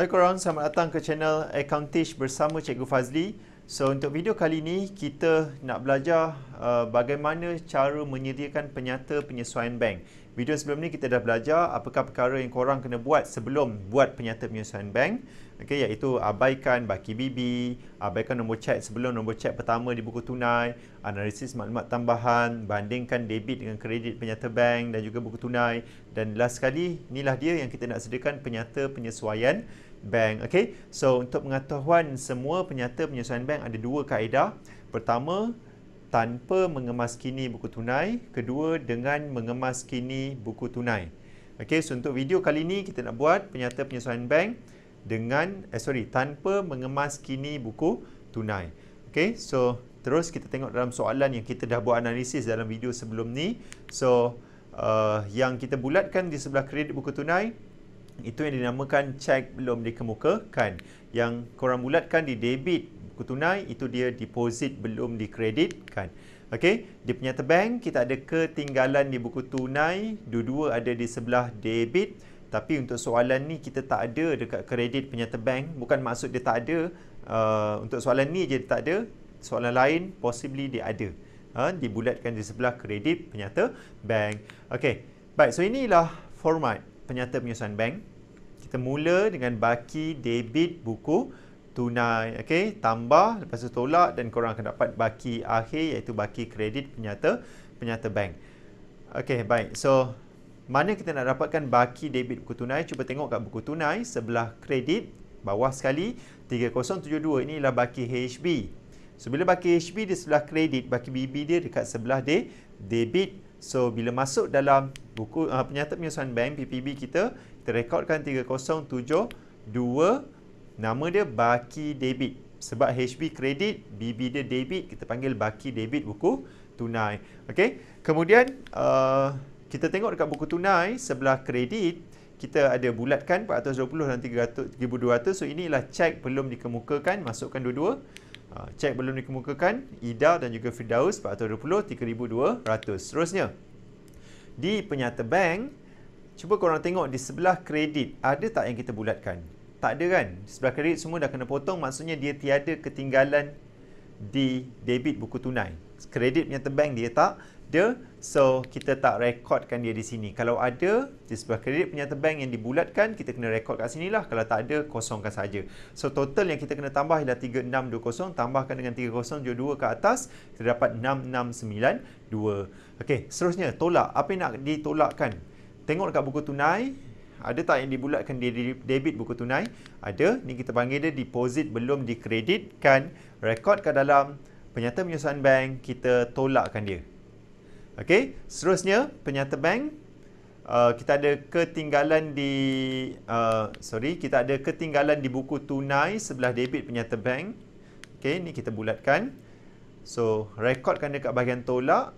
Hai korang, selamat datang ke channel Accountish bersama Cikgu Fazli. So untuk video kali ini kita nak belajar bagaimana cara menyediakan penyata penyesuaian bank. Video sebelum ni kita dah belajar apakah perkara yang korang kena buat sebelum buat penyata penyesuaian bank. Okey, iaitu abaikan baki BB, abaikan nombor cek sebelum nombor cek pertama di buku tunai, analisis maklumat tambahan, bandingkan debit dengan kredit penyata bank dan juga buku tunai, dan last sekali inilah dia yang kita nak sediakan penyata penyesuaian bank. Okey, so untuk pengetahuan semua penyata penyesuaian bank ada dua kaedah. Pertama, tanpa mengemas kini buku tunai. Kedua, dengan mengemas kini buku tunai. Okey, so untuk video kali ini kita nak buat penyata penyesuaian bank dengan tanpa mengemas kini buku tunai. Okey, so terus kita tengok dalam soalan yang kita dah buat analisis dalam video sebelum ni. So yang kita bulatkan di sebelah kredit buku tunai itu yang dinamakan cek belum dikemukakan. Yang korang bulatkan di debit buku tunai itu dia deposit belum dikreditkan. Okey, di penyata bank kita ada ketinggalan di buku tunai, dua-dua ada di sebelah debit. Tapi untuk soalan ni kita tak ada dekat kredit penyata bank. Bukan maksud dia tak ada. Untuk soalan ni je dia tak ada. Soalan lain possibly dia ada. Dibulatkan di sebelah kredit penyata bank. Okey, baik. So inilah format penyata penyesuaian bank. Kita mula dengan baki debit buku tunai. Okey, tambah, lepas tu tolak dan korang akan dapat baki akhir iaitu baki kredit penyata bank. Okey, baik. So mana kita nak dapatkan baki debit buku tunai? Cuba tengok kat buku tunai sebelah kredit bawah sekali 3072 inilah baki HB. So bila baki HB di sebelah kredit, baki BB dia dekat sebelah debit. So bila masuk dalam buku penyata penyesuaian bank PPB kita rekodkan 3072, nama dia baki debit. Sebab HB kredit, BB dia debit, kita panggil baki debit buku tunai. Okey. Kemudian kita tengok dekat buku tunai sebelah kredit kita ada bulatkan 420 dan 3200. So inilah cek belum dikemukakan, masukkan dua-dua. Cek belum dikemukakan Ida dan juga Firdaus 420 3200. Seterusnya di penyata bank, cuba korang tengok di sebelah kredit ada tak yang kita bulatkan? Tak ada kan? Di sebelah kredit semua dah kena potong, maksudnya dia tiada ketinggalan di debit buku tunai. Kredit penyata bank dia tak ada, so kita tak rekodkan dia di sini. Kalau ada di sebelah kredit penyata bank yang dibulatkan, kita kena rekod kat sini lah. Kalau tak ada, kosongkan saja. So total yang kita kena tambah ialah 3620, tambahkan dengan 3072 ke atas, kita dapat 6692. Okey, seterusnya tolak. Apa yang nak ditolakkan? Tengok dekat buku tunai, ada tak yang dibulatkan di debit buku tunai? Ada. Ni kita panggil dia deposit belum dikreditkan. Rekod kat dalam penyata penyesuaian bank, kita tolakkan dia. Okey, seterusnya penyata bank kita ada ketinggalan di kita ada ketinggalan di buku tunai sebelah debit penyata bank. Okey, ni kita bulatkan. So rekodkan dekat bahagian tolak,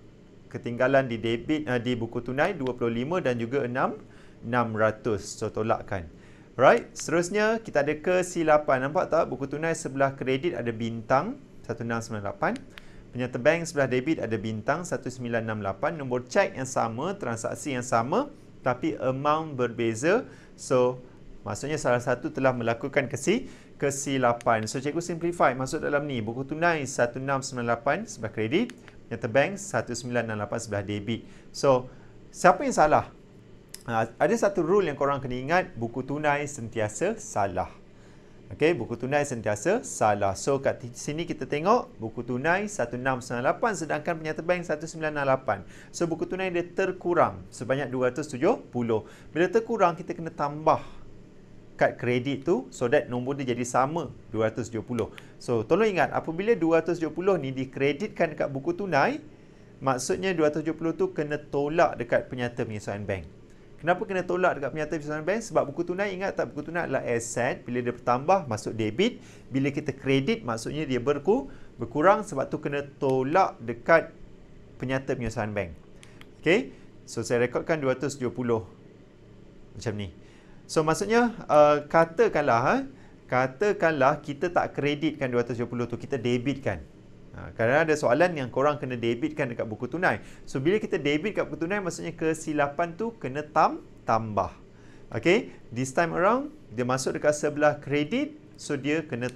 ketinggalan di debit di buku tunai 25 dan juga 600. So tolakkan. Right, seterusnya kita ada kesilapan. Nampak tak buku tunai sebelah kredit ada bintang 1698. Penyata bank sebelah debit ada bintang 1968. Nombor cek yang sama, transaksi yang sama, tapi amount berbeza. So maksudnya salah satu telah melakukan kesilapan. So cikgu simplify masuk dalam ni. Buku tunai 1698 sebelah kredit, penyata bank 1968 sebelah debit. So siapa yang salah? Ada satu rule yang korang kena ingat, buku tunai sentiasa salah. Okey, buku tunai sentiasa salah. So kat sini kita tengok buku tunai 1698 sedangkan penyata bank 1968. So buku tunai dia terkurang sebanyak 270. Bila terkurang kita kena tambah kad kredit tu so that nombor dia jadi sama 270. So tolong ingat apabila 270 ni dikreditkan dekat buku tunai, maksudnya 270 tu kena tolak dekat penyata penyesuaian bank. Kenapa kena tolak dekat penyata penyesuaian bank? Sebab buku tunai, ingat tak, buku tunai adalah aset. Bila dia bertambah, masuk debit. Bila kita kredit, maksudnya dia berkurang. Sebab tu kena tolak dekat penyata penyesuaian bank. Okay? So, saya rekodkan 270. Macam ni. So, maksudnya, katakanlah kita tak kreditkan 270 tu. Kita debitkan. Kerana ada soalan yang korang kena debitkan dekat buku tunai. So bila kita debit kat buku tunai, maksudnya kesilapan tu kena tambah. Okay, this time around dia masuk dekat sebelah kredit, so dia kena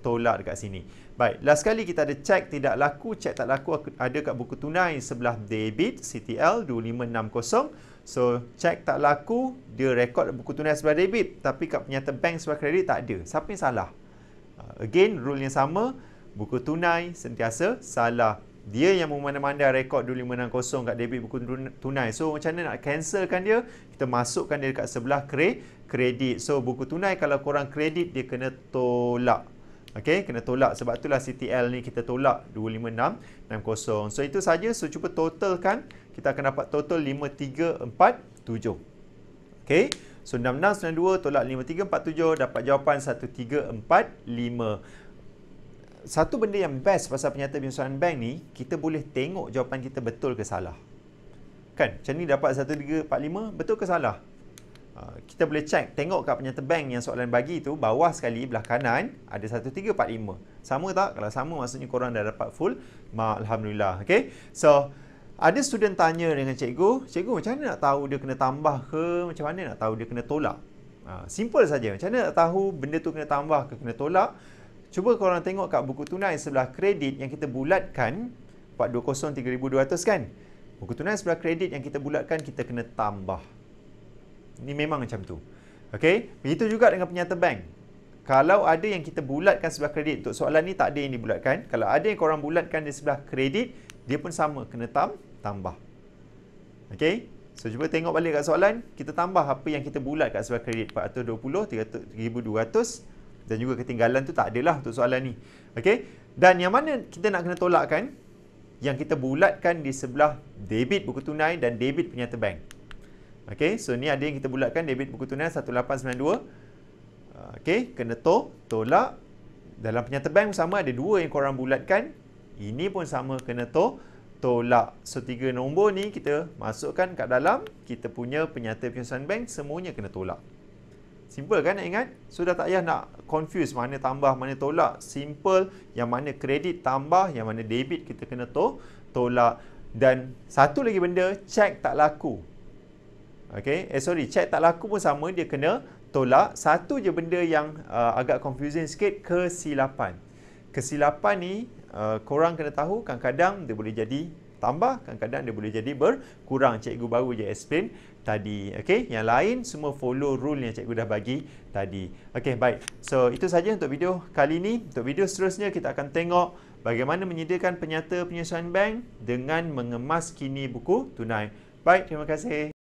tolak dekat sini. Baik, last kali kita ada cek tidak laku, cek tak laku ada kat buku tunai sebelah debit, CTL 2560. So, cek tak laku, dia rekod buku tunai sebelah debit, tapi kat penyata bank sebelah kredit tak ada. Siapa yang salah? Again, rule yang sama, buku tunai sentiasa salah. Dia yang memandai-mandai rekod 2560 kat debit buku tunai. So, macam mana nak cancelkan dia? Kita masukkan dia dekat sebelah kredit. So, buku tunai kalau korang kredit, dia kena tolak. Okey, kena tolak. Sebab itulah CTL ni kita tolak 25660. So, itu saja. So, cuba totalkan. Kita akan dapat total 5347. Okey. So, 6692 tolak 5347 dapat jawapan 1345. Satu benda yang best pasal penyata penyesuaian bank ni, kita boleh tengok jawapan kita betul ke salah. Kan? Macam ni dapat 1345, betul ke salah? Kita boleh cek, tengok kat penyata bank yang soalan bagi tu, bawah sekali belah kanan ada 1345. Sama tak? Kalau sama maksudnya korang dah dapat full. Alhamdulillah. Okay? So, ada student tanya dengan cikgu, cikgu macam mana nak tahu dia kena tambah ke? Macam mana nak tahu dia kena tolak? Simple saja. Macam mana nak tahu benda tu kena tambah ke kena tolak? Cuba korang tengok kat buku tunai sebelah kredit yang kita bulatkan 420 3200 kan? Buku tunai sebelah kredit yang kita bulatkan, kita kena tambah. Ini memang macam tu. Okey, begitu juga dengan penyata bank. Kalau ada yang kita bulatkan sebelah kredit, untuk soalan ni tak ada yang dibulatkan. Kalau ada yang korang bulatkan di sebelah kredit, dia pun sama, kena tambah. Okey, so cuba tengok balik kat soalan, kita tambah apa yang kita bulat kat sebelah kredit, 420, 3200 dan juga ketinggalan tu tak adalah untuk soalan ni. Okey, dan yang mana kita nak kena tolakkan? Yang kita bulatkan di sebelah debit buku tunai dan debit penyata bank. Okey, so ni ada yang kita bulatkan debit buku tunai 1892. Okey, kena tolak. Dalam penyata bank sama ada dua yang korang bulatkan. Ini pun sama kena tolak. So 3 nombor ni kita masukkan kat dalam kita punya penyata penyesuaian bank, semuanya kena tolak. Simple kan nak ingat? Sudah tak payah nak confuse mana tambah, mana tolak. Simple, yang mana kredit tambah, yang mana debit kita kena tolak. Dan satu lagi benda, cek tak laku. Okey, cek tak laku pun sama, dia kena tolak. Satu je benda yang agak confusing sikit, kesilapan. Kesilapan ni korang kena tahu, kadang-kadang dia boleh jadi tambah, kadang-kadang dia boleh jadi berkurang. Cikgu baru je explain tadi. Okey, yang lain semua follow rule yang cikgu dah bagi tadi. Okey, baik. So, itu saja untuk video kali ni. Untuk video seterusnya, kita akan tengok bagaimana menyediakan penyata penyesuaian bank dengan mengemas kini buku tunai. Baik, terima kasih.